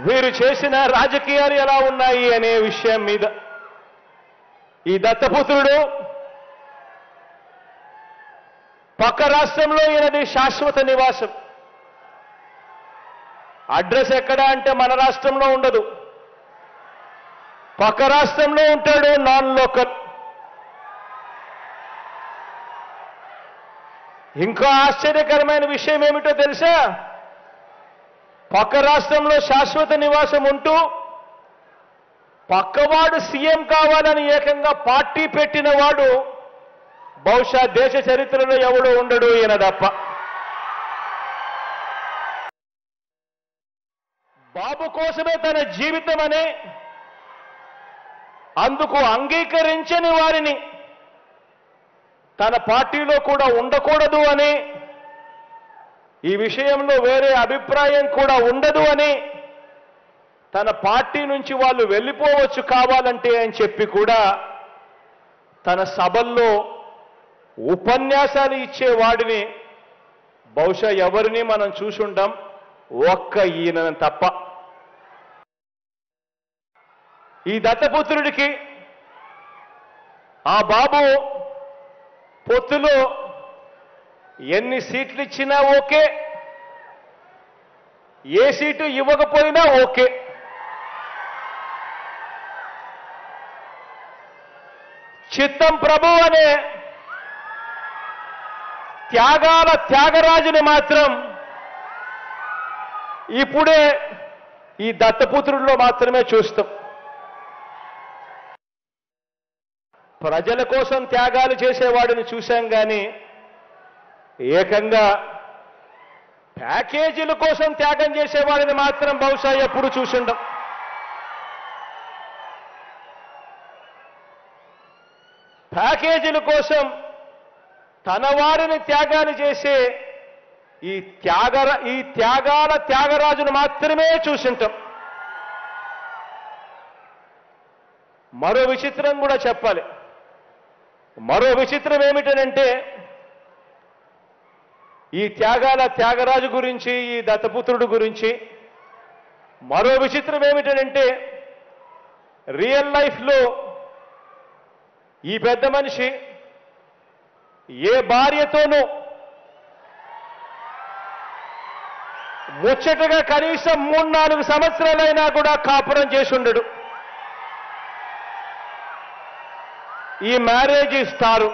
వీరు చేసిన రాజకీయాలు ఎలా ఉన్నాయి అనే విషయం మీద ఈ దత్తపుత్రుడు పక్క రాష్ట్రంలో ఈయనది శాశ్వత నివాసం. అడ్రస్ ఎక్కడ అంటే మన రాష్ట్రంలో ఉండదు, పక్క రాష్ట్రంలో ఉంటాడు, నాన్ లోకల్. ఇంకా ఆశ్చర్యకరమైన విషయం ఏమిటో తెలుసా? పక్క రాష్ట్రంలో శాశ్వత నివాసం ఉంటూ పక్కవాడు సీఎం కావాలని ఏకంగా పార్టీ పెట్టిన వాడు బహుశా దేశ చరిత్రలో ఎవడో ఉండడు, ఈయన తప్ప. బాబు కోసమే తన జీవితం అనే అందుకు అంగీకరించని వారిని తన పార్టీలో కూడా ఉండకూడదు అని, ఈ విషయంలో వేరే అభిప్రాయం కూడా ఉండదు అని, తన పార్టీ నుంచి వాళ్ళు వెళ్ళిపోవచ్చు కావాలంటే అని చెప్పి కూడా తన సభల్లో ఉపన్యాసాలు ఇచ్చేవాడిని బహుశా ఎవరిని మనం చూసుంటాం, ఒక్క ఈయన తప్ప. ఈ దత్తపుత్రుడికి ఆ బాబు పొత్తులో ఎన్ని సీట్లు ఇచ్చినా ఓకే, ఏ సీటు ఇవ్వకపోయినా ఓకే. చిత్తం ప్రభు అనే త్యాగాల త్యాగరాజుని మాత్రం ఇప్పుడే ఈ దత్తపుత్రుల్లో మాత్రమే చూస్తాం. ప్రజల కోసం త్యాగాలు చేసేవాడిని చూశాం కానీ ఏకంగా ప్యాకేజీల కోసం త్యాగం చేసేవాడిని మాత్రం బహుశా ఎప్పుడు చూసిండం. ప్యాకేజీల కోసం తన వారిని త్యాగాలు చేసే ఈ త్యాగాల త్యాగరాజును మాత్రమే చూసింటాం. మరో విచిత్రం కూడా చెప్పాలి. మరో విచిత్రం ఏమిటనంటే ఈ త్యాగాల త్యాగరాజు గురించి, ఈ దత్తపుత్రుడు గురించి మరో విచిత్రం ఏమిటనంటే రియల్ లైఫ్లో ఈ పెద్ద మనిషి ఏ భార్యతోనూ ముచ్చటగా కనీసం 3-4 సంవత్సరాలైనా కూడా కాపురం చేసి ఉండడు. ఈ మ్యారేజ్ స్టారు